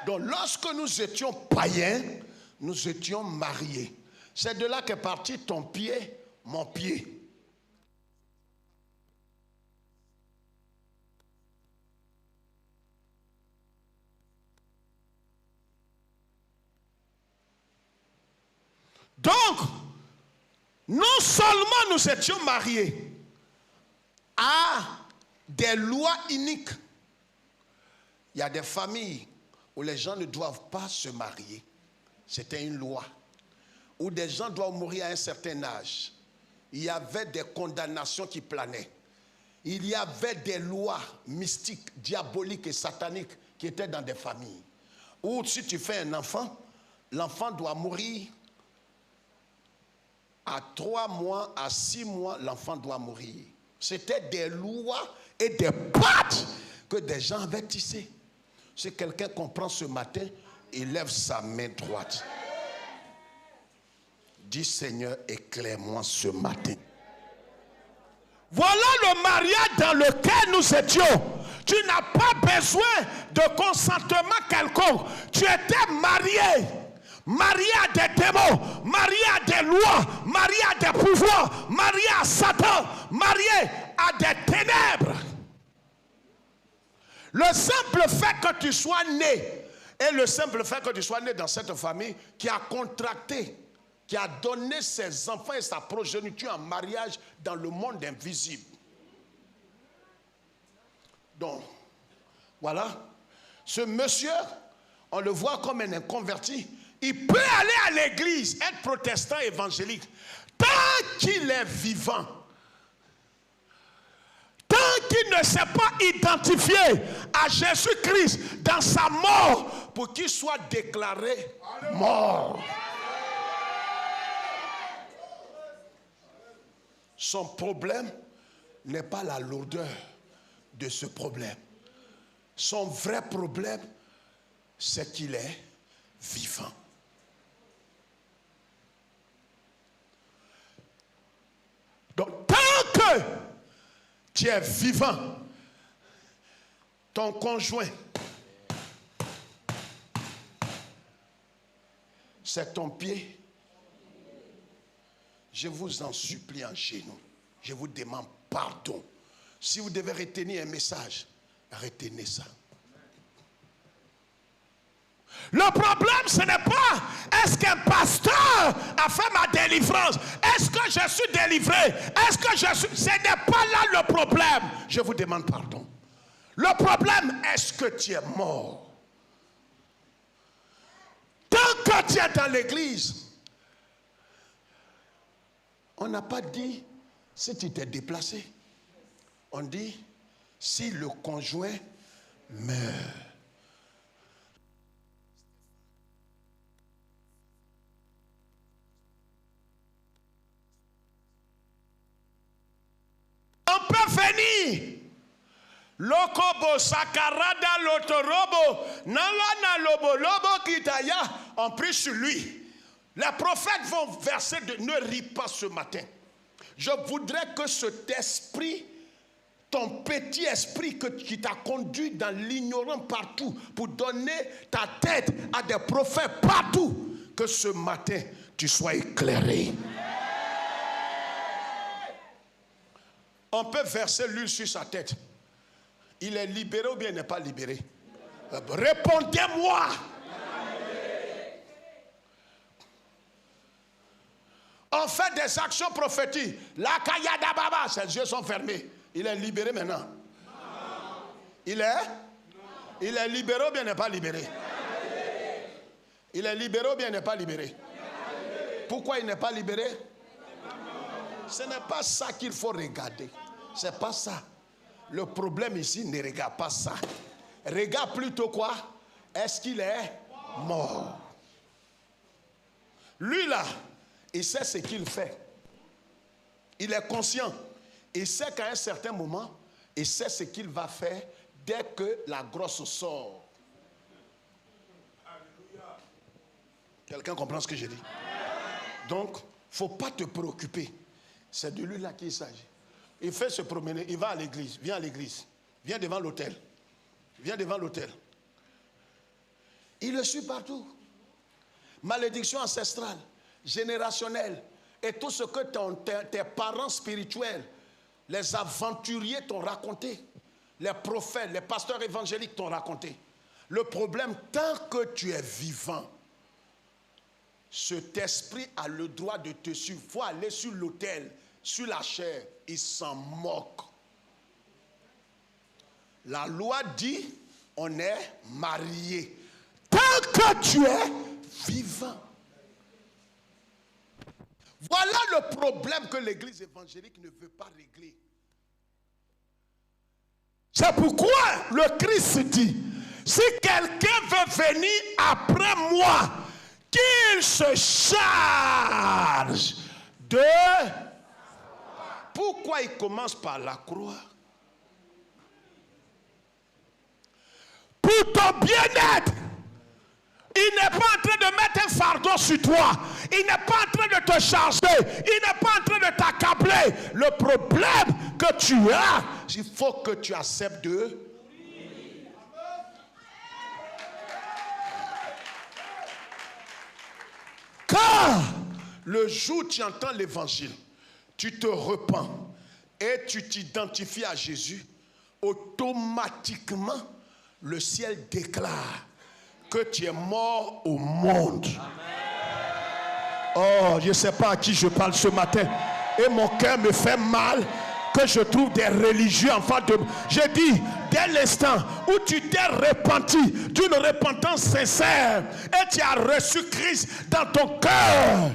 Speaker 1: Donc lorsque nous étions païens, nous étions mariés. C'est de là qu'est parti ton pied, mon pied. Donc, non seulement nous étions mariés à des lois iniques. Il y a des familles où les gens ne doivent pas se marier. C'était une loi. Où des gens doivent mourir à un certain âge. Il y avait des condamnations qui planaient. Il y avait des lois mystiques, diaboliques et sataniques qui étaient dans des familles. Où si tu fais un enfant, l'enfant doit mourir. À 3 mois, à 6 mois, l'enfant doit mourir. C'était des lois et des pattes que des gens avaient tissées. Si quelqu'un comprend ce matin, il lève sa main droite. Dis Seigneur, éclaire-moi ce matin. Voilà le mariage dans lequel nous étions. Tu n'as pas besoin de consentement quelconque. Tu étais marié. Marié à des démons, marié à des lois, marié à des pouvoirs, marié à Satan, marié à des ténèbres. Le simple fait que tu sois né Et le simple fait que tu sois né dans cette famille qui a contracté, qui a donné ses enfants et sa progéniture en mariage dans le monde invisible. Donc, voilà. Ce monsieur, on le voit comme un inconverti. Il peut aller à l'église, être protestant évangélique, tant qu'il est vivant. Tant qu'il ne s'est pas identifié à Jésus-Christ dans sa mort pour qu'il soit déclaré mort. Son problème n'est pas la lourdeur de ce problème. Son vrai problème, c'est qu'il est vivant. Donc, tant que tu es vivant, ton conjoint, c'est ton pied. Je vous en supplie en genoux. Je vous demande pardon. Si vous devez retenir un message, retenez ça. Le problème, ce n'est pas est-ce qu'un pasteur a fait ma délivrance? Est-ce que je suis délivré? Est-ce que je suis... Ce n'est pas là le problème. Je vous demande pardon. Le problème, est-ce que tu es mort? Tant que tu es dans l'église, on n'a pas dit si tu t'es déplacé. On dit si le conjoint meurt. On peut venir. Lokobo sakarada lotorobo nalana lobo lobo kitaya. On prie sur lui. Les prophètes vont verser de ne ris pas ce matin. Je voudrais que cet esprit, ton petit esprit qui t'a conduit dans l'ignorant partout pour donner ta tête à des prophètes partout, que ce matin tu sois éclairé. On peut verser l'huile sur sa tête. Il est libéré ou bien il n'est pas libéré? Répondez-moi. On fait des actions prophétiques. La Kayada Baba, ses yeux sont fermés. Il est libéré maintenant. Non. Il est libéré ou bien il n'est pas libéré? Il est libéré ou bien il n'est pas libéré? Pourquoi il n'est pas libéré? Ce n'est pas ça qu'il faut regarder. C'est pas ça. Le problème ici, ne regarde pas ça. Regarde plutôt quoi? Est-ce qu'il est mort? Lui là, il sait ce qu'il fait. Il est conscient. Il sait qu'à un certain moment, il sait ce qu'il va faire dès que la grosse sort. Quelqu'un comprend ce que je dis? Donc, il ne faut pas te préoccuper. C'est de lui là qu'il s'agit. Il fait se promener, il va à l'église, viens à l'église, viens devant l'autel. Viens devant l'autel. Il le suit partout. Malédiction ancestrale, générationnelle, et tout ce que tes parents spirituels, les aventuriers t'ont raconté, les prophètes, les pasteurs évangéliques t'ont raconté. Le problème, tant que tu es vivant, cet esprit a le droit de te suivre. Il faut aller sur l'autel, sur la chair. Il s'en moque. La loi dit, on est marié. Tant que tu es vivant. Voilà le problème que l'église évangélique ne veut pas régler. C'est pourquoi le Christ dit, si quelqu'un veut venir après moi, qu'il se charge de... Pourquoi il commence par la croix? Pour ton bien-être. Il n'est pas en train de mettre un fardeau sur toi. Il n'est pas en train de te charger. Il n'est pas en train de t'accabler. Le problème que tu as, il faut que tu acceptes de... Car le jour où tu entends l'évangile, tu te repens et tu t'identifies à Jésus, automatiquement, le ciel déclare que tu es mort au monde. Oh, je ne sais pas à qui je parle ce matin. Et mon cœur me fait mal que je trouve des religieux en face de moi. J'ai dit, dès l'instant où tu t'es repenti d'une repentance sincère et tu as reçu Christ dans ton cœur,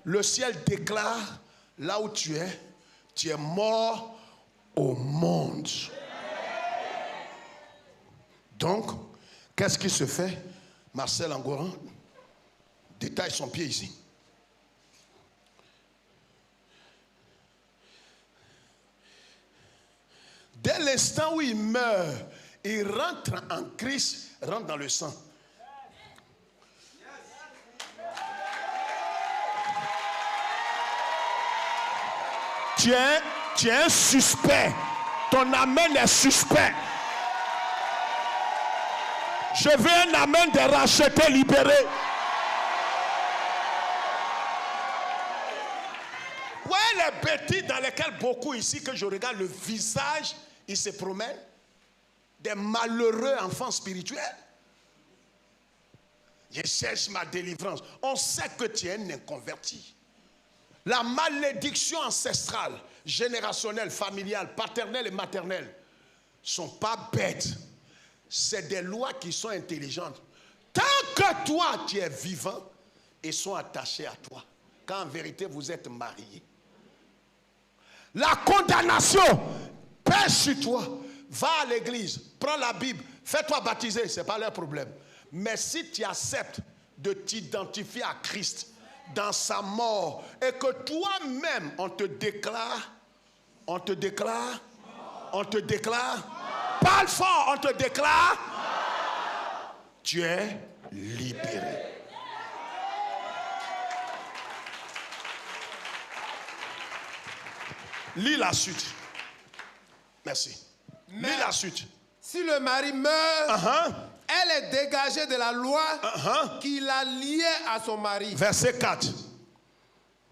Speaker 1: le ciel déclare, là où tu es mort au monde. Donc, qu'est-ce qui se fait? Marcel Angoran détaille son pied ici. Dès l'instant où il meurt, il rentre en Christ, rentre dans le sang. Tu es un suspect. Ton amen est suspect. Je veux un amen de racheté, libéré. Ouais, les bêtises dans lesquelles beaucoup ici, que je regarde le visage, ils se promènent. Des malheureux enfants spirituels. Je cherche ma délivrance. On sait que tu es un inconverti. La malédiction ancestrale, générationnelle, familiale, paternelle et maternelle ne sont pas bêtes. C'est des lois qui sont intelligentes. Tant que toi, tu es vivant, ils sont attachés à toi. Quand en vérité, vous êtes mariés. La condamnation pèse sur toi. Va à l'église, prends la Bible, fais-toi baptiser, ce n'est pas leur problème. Mais si tu acceptes de t'identifier à Christ dans sa mort et que toi-même, on te déclare, parle fort, on te déclare, tu es libéré. Lis la suite. Merci. Lis la suite.
Speaker 2: Si le mari meurt, elle est dégagée de la loi qui la liait à son mari.
Speaker 1: Verset 4.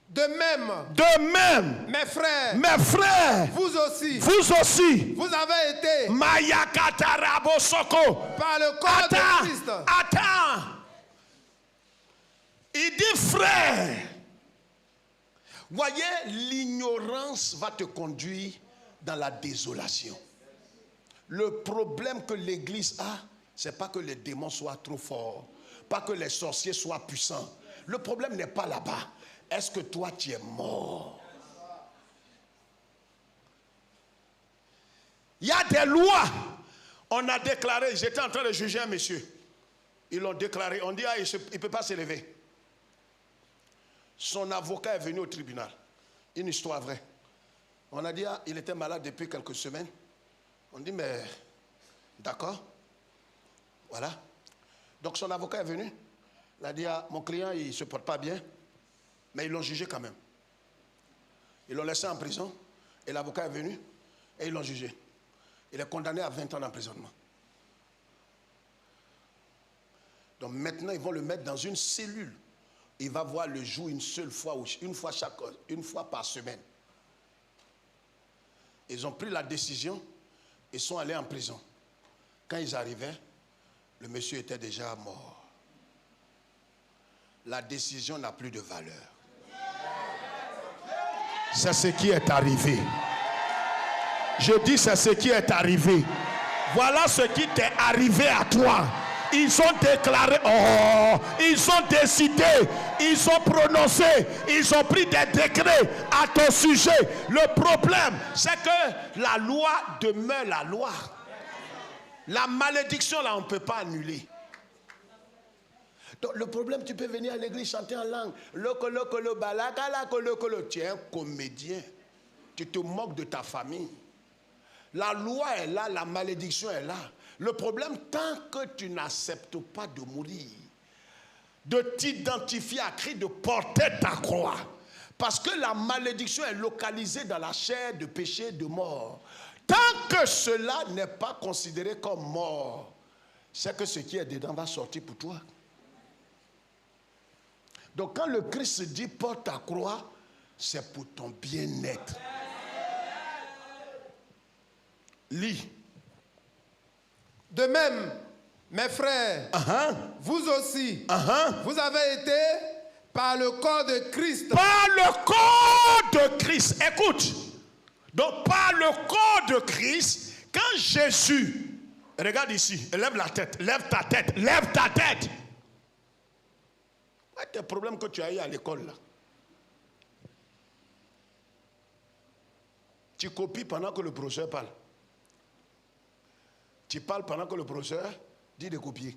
Speaker 2: De même, mes frères, vous aussi, vous avez été par le corps de Christ.
Speaker 1: Attends. Il dit frère. Voyez, l'ignorance va te conduire dans la désolation. Le problème que l'Église a, c'est pas que les démons soient trop forts, pas que les sorciers soient puissants. Le problème n'est pas là-bas. Est-ce que toi, tu es mort? Il y a des lois. On a déclaré, j'étais en train de juger un monsieur. Ils l'ont déclaré. On dit, il ne peut pas s'élever. Son avocat est venu au tribunal. Une histoire vraie. On a dit, il était malade depuis quelques semaines. On dit, mais d'accord. Voilà. Donc son avocat est venu. Il a dit, mon client, il ne se porte pas bien. Mais ils l'ont jugé quand même. Ils l'ont laissé en prison. Et l'avocat est venu. Et ils l'ont jugé. Il est condamné à 20 ans d'emprisonnement. Donc maintenant, ils vont le mettre dans une cellule. Il va voir le jour une seule fois, ou une fois par semaine. Ils ont pris la décision. Ils sont allés en prison. Quand ils arrivaient, le monsieur était déjà mort. La décision n'a plus de valeur. C'est ce qui est arrivé. Je dis c'est ce qui est arrivé. Voilà ce qui t'est arrivé à toi. Ils ont déclaré, ils ont décidé, ils ont prononcé, ils ont pris des décrets à ton sujet. Le problème, c'est que la loi demeure la loi. La malédiction, là, on ne peut pas annuler. Donc, le problème, tu peux venir à l'église chanter en langue. Tu es un comédien. Tu te moques de ta famille. La loi est là, la malédiction est là. Le problème, tant que tu n'acceptes pas de mourir, de t'identifier à Christ, de porter ta croix, parce que la malédiction est localisée dans la chair de péché, de mort. Tant que cela n'est pas considéré comme mort, c'est que ce qui est dedans va sortir pour toi. Donc quand le Christ dit porte ta croix, c'est pour ton bien-être.
Speaker 2: De même, Mes frères, vous aussi, vous avez été par le corps de Christ.
Speaker 1: Par le corps de Christ. Écoute. Donc par le corps de Christ, quand Jésus, regarde ici, lève la tête, lève ta tête, lève ta tête. Quel est le problème que tu as eu à l'école là? Tu copies pendant que le professeur parle. Tu parles pendant que le professeur dit de copier.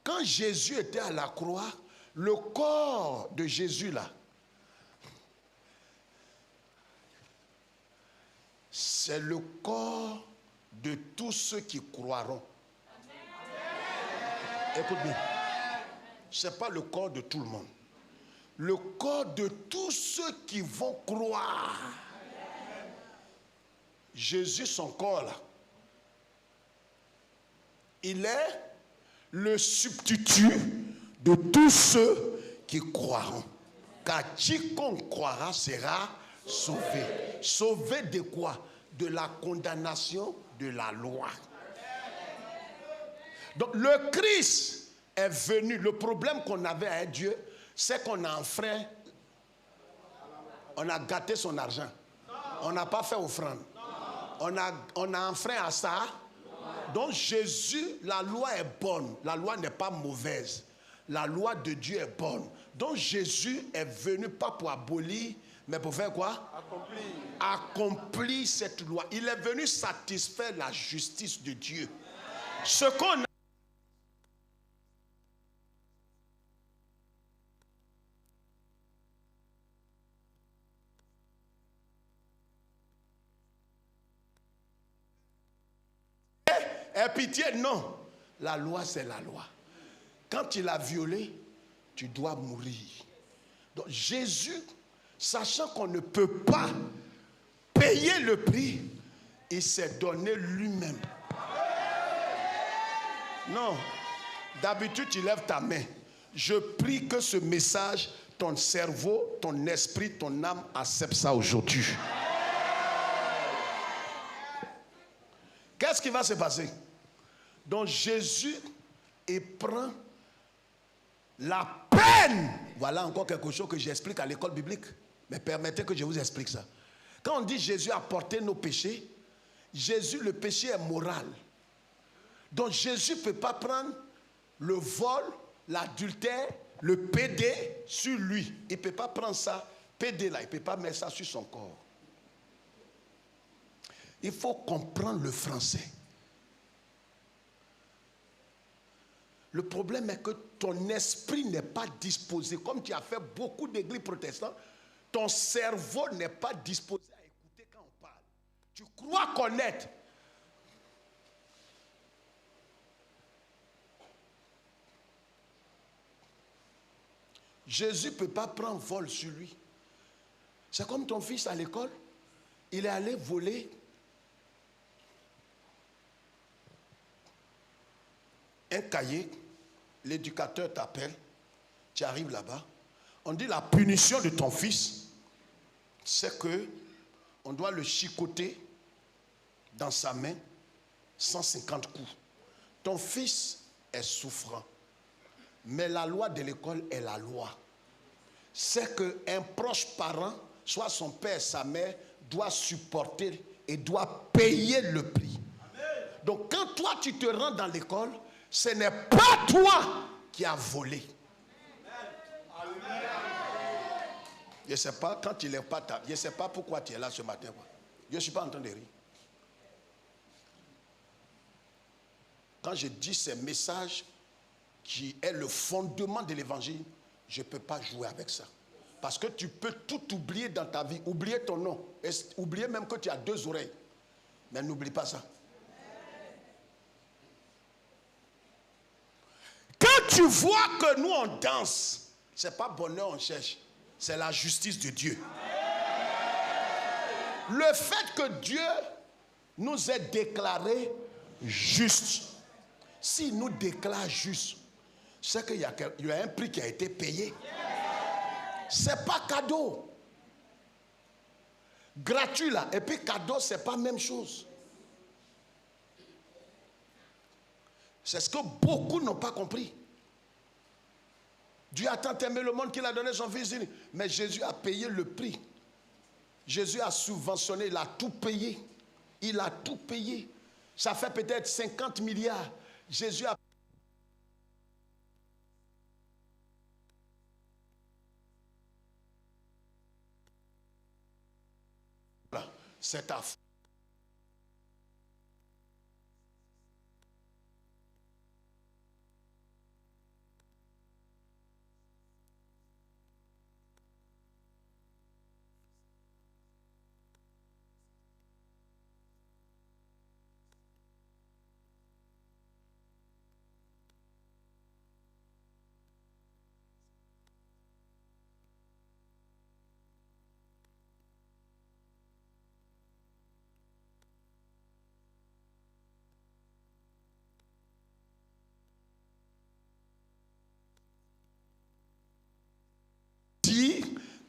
Speaker 1: Quand Jésus était à la croix, le corps de Jésus là, c'est le corps de tous ceux qui croiront. Écoute bien. Ce n'est pas le corps de tout le monde. Le corps de tous ceux qui vont croire. Jésus, son corps là, il est le substitut de tous ceux qui croiront. Car quiconque croira sera sauvé. Sauvé de quoi? De la condamnation de la loi. Donc le Christ est venu. Le problème qu'on avait avec Dieu, c'est qu'on a enfreint, on a gâté son argent. On n'a pas fait offrande. On a enfreint à ça. Donc Jésus, la loi est bonne. La loi n'est pas mauvaise. La loi de Dieu est bonne. Donc Jésus est venu pas pour abolir, mais pour faire quoi? Accomplir cette loi. Il est venu satisfaire la justice de Dieu. Ce qu'on a pitié, non. La loi, c'est la loi. Quand tu l'as violée, tu dois mourir. Donc Jésus, sachant qu'on ne peut pas payer le prix, il s'est donné lui-même. Non. D'habitude, tu lèves ta main. Je prie que ce message, ton cerveau, ton esprit, ton âme acceptent ça aujourd'hui. Qu'est-ce qui va se passer? Donc Jésus, il prend la peine. Voilà encore quelque chose que j'explique à l'école biblique. Mais permettez que je vous explique ça. Quand on dit Jésus a porté nos péchés, Jésus, le péché est moral. Donc Jésus ne peut pas prendre le vol, l'adultère, le pédé sur lui. Il ne peut pas prendre ça, pédé là, il ne peut pas mettre ça sur son corps. Il faut comprendre le français. Le problème est que ton esprit n'est pas disposé. Comme tu as fait beaucoup d'églises protestantes, ton cerveau n'est pas disposé à écouter quand on parle. Tu crois connaître. Jésus ne peut pas prendre vol sur lui. C'est comme ton fils à l'école. Il est allé voler un cahier, l'éducateur t'appelle, tu arrives là-bas, on dit la punition de ton fils, c'est que on doit le chicoter dans sa main 150 coups. Ton fils est souffrant, mais la loi de l'école est la loi. C'est qu'un proche parent, soit son père, sa mère, doit supporter et doit payer le prix. Donc quand toi tu te rends dans l'école, ce n'est pas toi qui as volé. Je ne sais pas, quand tu n'es pas ta, je ne sais pas pourquoi tu es là ce matin. Je ne suis pas en train de rire. Quand je dis ces messages qui est le fondement de l'évangile, je ne peux pas jouer avec ça. Parce que tu peux tout oublier dans ta vie. Oublier ton nom. Oublier même que tu as 2 oreilles. Mais n'oublie pas ça. Quand tu vois que nous on danse, ce n'est pas bonheur on cherche, c'est la justice de Dieu. Le fait que Dieu nous ait déclaré justes, s'il nous déclare justes, c'est qu'il y a un prix qui a été payé. Ce n'est pas cadeau. Gratuit là, et puis cadeau, ce n'est pas la même chose. C'est ce que beaucoup n'ont pas compris. Dieu a tant aimé le monde qu'il a donné son Fils unique. Mais Jésus a payé le prix. Jésus a subventionné, il a tout payé. Il a tout payé. Ça fait peut-être 50 milliards. Jésus a... C'est ta foi.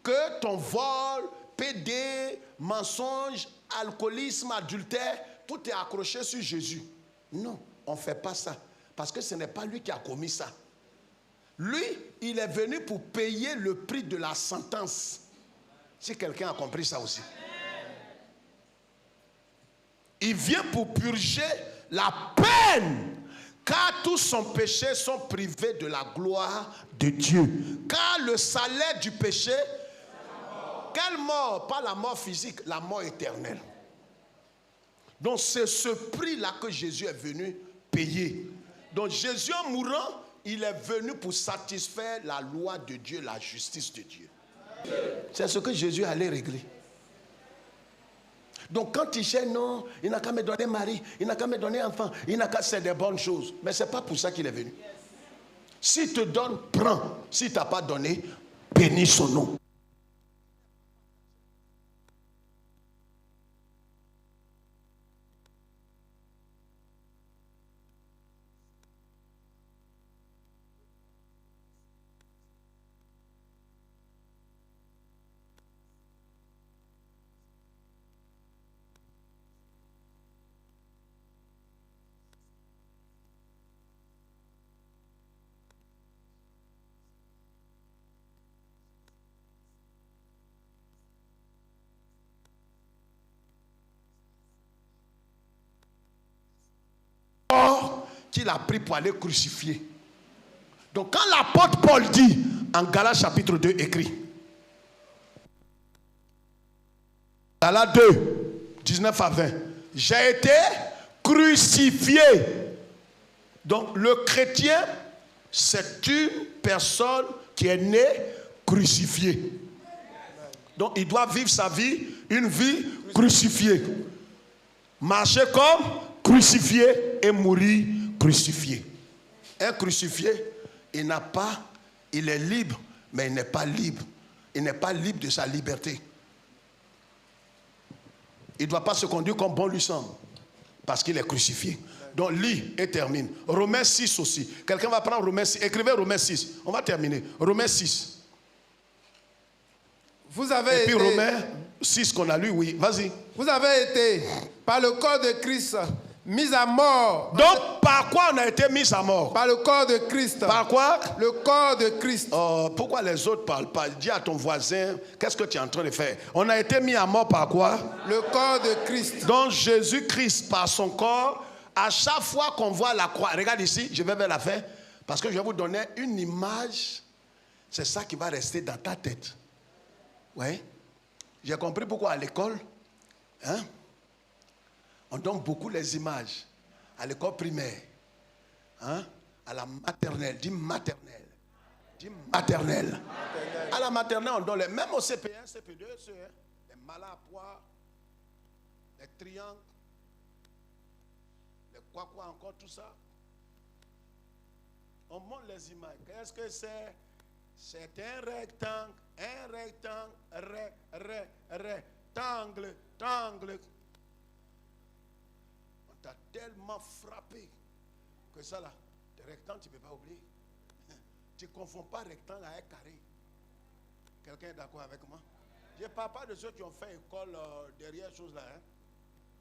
Speaker 1: Que ton vol, PD, mensonge, alcoolisme, adultère, tout est accroché sur Jésus. Non, on ne fait pas ça. Parce que ce n'est pas lui qui a commis ça. Lui, il est venu pour payer le prix de la sentence. Si quelqu'un a compris ça aussi. Il vient pour purger la peine. Car tous son péché sont privés de la gloire de Dieu. Car le salaire du péché... Quelle mort? Pas la mort physique, la mort éternelle. Donc c'est ce prix-là que Jésus est venu payer. Donc Jésus en mourant, il est venu pour satisfaire la loi de Dieu, la justice de Dieu. C'est ce que Jésus allait régler. Donc quand il cherche, non, il n'a qu'à me donner mari, il n'a qu'à me donner enfant, il n'a qu'à faire des bonnes choses. Mais ce n'est pas pour ça qu'il est venu. S'il te donne, prends. S'il ne t'a pas donné, bénis son nom. Qu'il a pris pour aller crucifier. Donc quand l'apôtre Paul dit en Galates chapitre 2 écrit, Galates 2 19 à 20, j'ai été crucifié. Donc le chrétien, c'est une personne qui est née crucifiée. Donc il doit vivre sa vie, une vie crucifiée. Marcher comme crucifié et mourir crucifié. Un crucifié, il est libre, mais il n'est pas libre. Il n'est pas libre de sa liberté. Il ne doit pas se conduire comme bon lui semble, parce qu'il est crucifié. Donc lis et termine. Romains 6 aussi. Quelqu'un va prendre Romains 6. Écrivez Romains 6. On va terminer. Romains 6.
Speaker 2: Vous avez
Speaker 1: et puis
Speaker 2: été...
Speaker 1: Romains 6 qu'on a lu, oui. Vas-y.
Speaker 2: Vous avez été, par le corps de Christ, mis à mort.
Speaker 1: Donc, par quoi on a été mis à mort?
Speaker 2: Par le corps de Christ.
Speaker 1: Par quoi?
Speaker 2: Le corps de Christ.
Speaker 1: Pourquoi les autres ne parlent pas? Dis à ton voisin, qu'est-ce que tu es en train de faire? On a été mis à mort par quoi?
Speaker 2: Le corps de Christ.
Speaker 1: Donc, Jésus-Christ, par son corps, à chaque fois qu'on voit la croix, regarde ici, je vais vers la fin, parce que je vais vous donner une image, c'est ça qui va rester dans ta tête. Oui. J'ai compris pourquoi à l'école, hein, on donne beaucoup les images. À l'école primaire, hein, à la maternelle, dis maternelle. Dis maternelle. À la maternelle, on donne les, même au CP1, CP2, les malins à pois, les triangles, les quoi encore, tout ça. On montre les images. Qu'est-ce que c'est? C'est un rectangle, rectangle. On t'a tellement frappé que ça là, des rectangles, tu ne peux pas oublier. Tu ne confonds pas rectangle avec carré. Quelqu'un est d'accord avec moi? Je ne parle pas de ceux qui ont fait école derrière choses là. Hein?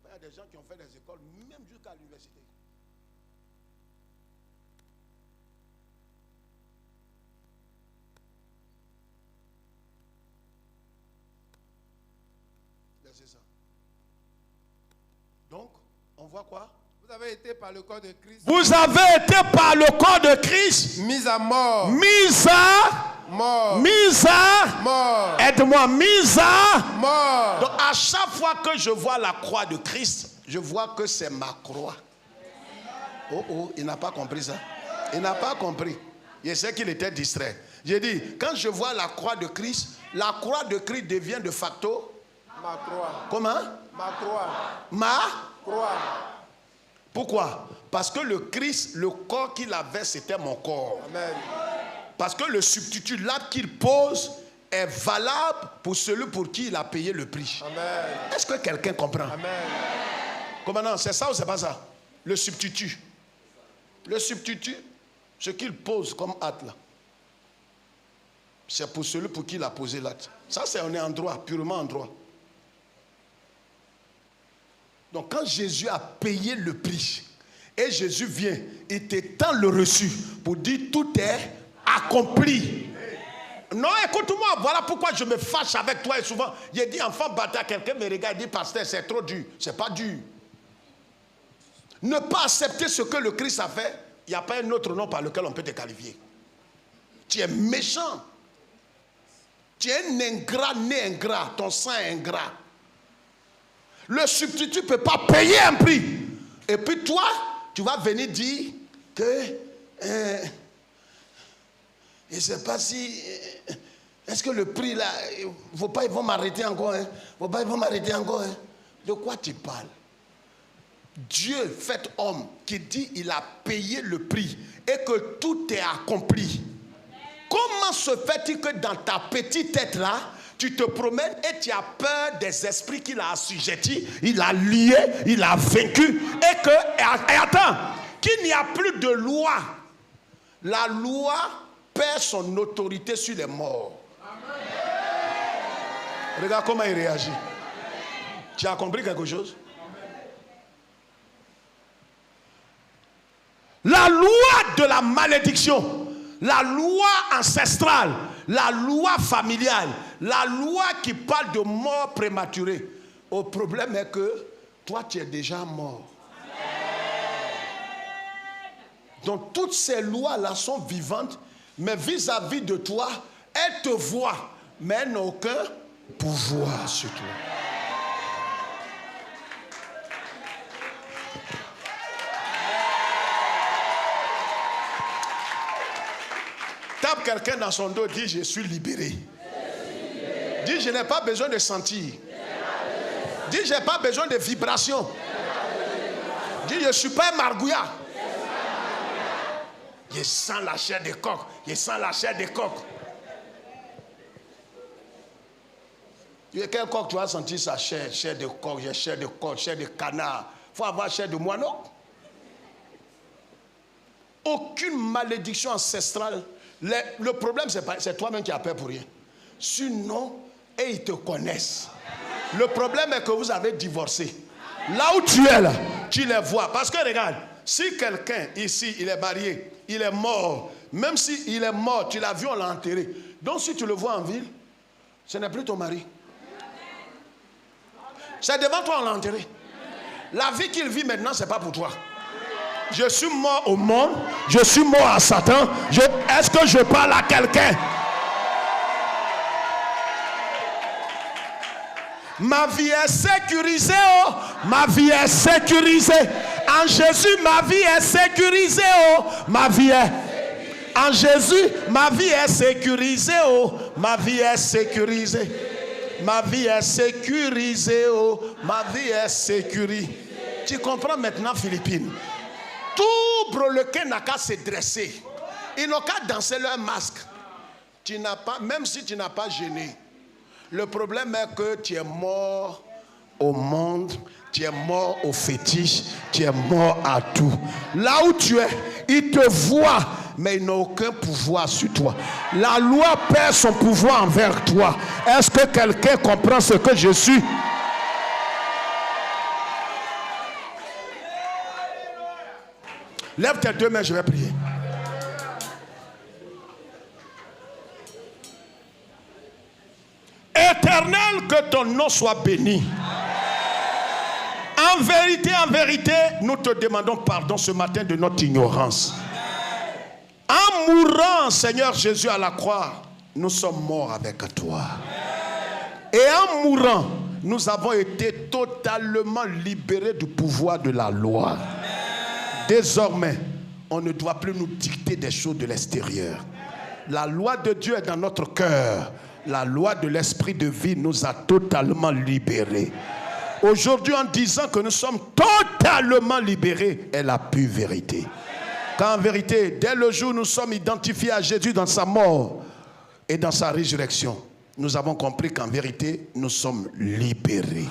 Speaker 1: Il y a des gens qui ont fait des écoles, même jusqu'à l'université. c'est ça. Donc, on voit quoi?
Speaker 2: Vous avez été par le corps de Christ.
Speaker 1: Vous avez été par le corps de Christ.
Speaker 2: Mis à mort.
Speaker 1: Mis à
Speaker 2: mort.
Speaker 1: Mis à
Speaker 2: mort.
Speaker 1: Aide-moi, mis à
Speaker 2: mort.
Speaker 1: Donc à chaque fois que je vois la croix de Christ, je vois que c'est ma croix. Oh, il n'a pas compris ça. Il n'a pas compris. Je sais qu'il était distrait. J'ai dit, quand je vois la croix de Christ devient de facto
Speaker 2: ma croix.
Speaker 1: Comment?
Speaker 2: Ma croix.
Speaker 1: Ma
Speaker 2: croix.
Speaker 1: Pourquoi? Parce que le Christ, le corps qu'il avait, c'était mon corps.
Speaker 2: Amen.
Speaker 1: Parce que le substitut, l'acte qu'il pose, est valable pour celui pour qui il a payé le prix.
Speaker 2: Amen.
Speaker 1: Est-ce que quelqu'un comprend?
Speaker 2: Amen.
Speaker 1: Comment non? C'est ça ou c'est pas ça? Le substitut. Le substitut, ce qu'il pose comme acte là, c'est pour celui pour qui il a posé l'acte. Ça, on est en droit, purement en droit. Donc quand Jésus a payé le prix, et Jésus vient, il t'étend le reçu pour dire tout est accompli. Non, écoute-moi, voilà pourquoi je me fâche avec toi et souvent, il dit enfant bâtard, quelqu'un me regarde et dit pasteur, c'est trop dur. C'est pas dur. Ne pas accepter ce que le Christ a fait, il n'y a pas un autre nom par lequel on peut te qualifier. Tu es méchant. Tu es un ingrat, né ingrat, ton sang est ingrat. Le substitut ne peut pas payer un prix. Et puis toi, tu vas venir dire que je ne sais pas si... Est-ce que le prix là, ils vont m'arrêter encore, hein? Ils vont m'arrêter encore, hein? De quoi tu parles? Dieu fait homme qui dit il a payé le prix et que tout est accompli. Comment se fait-il que dans ta petite tête là, tu te promènes et tu as peur des esprits qu'il a assujettis, il a liés, il a vaincu, et attends, qu'il n'y a plus de loi. La loi perd son autorité sur les morts. Regarde comment il réagit. Tu as compris quelque chose? La loi de la malédiction, la loi ancestrale, la loi familiale, la loi qui parle de mort prématurée. Le problème est que toi, tu es déjà mort. Donc toutes ces lois-là sont vivantes, mais vis-à-vis de toi, elles te voient, mais elles n'ont aucun pouvoir sur toi. Tape quelqu'un dans son dos, dit je suis libéré. Dis je n'ai pas besoin de sentir. Dis je n'ai pas besoin de vibrations. Dis je ne suis pas un margouillard. Je sens la chair de coq. Je sens la chair de coq. Quel coq tu vas sentir sa chair? Chair de coq, chair de coq, chair de canard. Il faut avoir chair de moineau. Aucune malédiction ancestrale. Le problème, c'est toi-même qui as peur pour rien. Sinon, et ils te connaissent. Le problème est que vous avez divorcé. Là où tu es là, tu les vois. Parce que regarde, si quelqu'un ici, il est marié, il est mort, même s'il est mort, tu l'as vu, on l'a enterré. Donc si tu le vois en ville, ce n'est plus ton mari. C'est devant toi, on l'a enterré. La vie qu'il vit maintenant, ce n'est pas pour toi. Je suis mort au monde, je suis mort à Satan. Est-ce que je parle à quelqu'un? Ma vie est sécurisée, oh. Ma vie est sécurisée. En Jésus, ma vie est sécurisée, oh. Ma vie est... En Jésus, ma vie est sécurisée, oh. Ma vie est sécurisée. Ma vie est sécurisée, oh. Ma vie est sécurisée. Tu comprends maintenant, Philippine? Tout breloquin n'a qu'à se dresser. Ils n'ont qu'à danser leur masque. Tu n'as pas, même si tu n'as pas gêné. Le problème est que tu es mort au monde, tu es mort au fétiche, tu es mort à tout. Là où tu es, ils te voient, mais ils n'ont aucun pouvoir sur toi. La loi perd son pouvoir envers toi. Est-ce que quelqu'un comprend ce que je suis? Lève tes deux mains, je vais prier. Éternel, que ton nom soit béni. En vérité, nous te demandons pardon ce matin de notre ignorance. En mourant, Seigneur Jésus, à la croix, nous sommes morts avec toi. Et en mourant, nous avons été totalement libérés du pouvoir de la loi. Désormais, on ne doit plus nous dicter des choses de l'extérieur. La loi de Dieu est dans notre cœur. La loi de l'esprit de vie nous a totalement libérés. Aujourd'hui, en disant que nous sommes totalement libérés, est la pure vérité. Car en vérité, dès le jour où nous sommes identifiés à Jésus dans sa mort et dans sa résurrection, nous avons compris qu'en vérité, nous sommes libérés.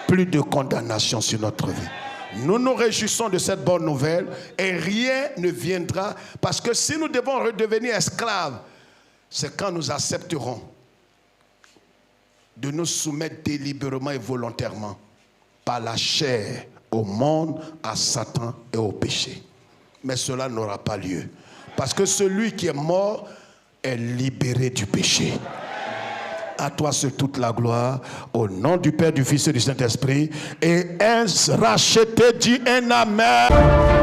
Speaker 1: Plus de condamnation sur notre vie. Nous nous réjouissons de cette bonne nouvelle et rien ne viendra. Parce que si nous devons redevenir esclaves, c'est quand nous accepterons de nous soumettre délibérément et volontairement par la chair au monde, à Satan et au péché. Mais cela n'aura pas lieu. Parce que celui qui est mort est libéré du péché. À toi seul toute la gloire, au nom du Père, du Fils et du Saint-Esprit. Et un racheté dit un amen.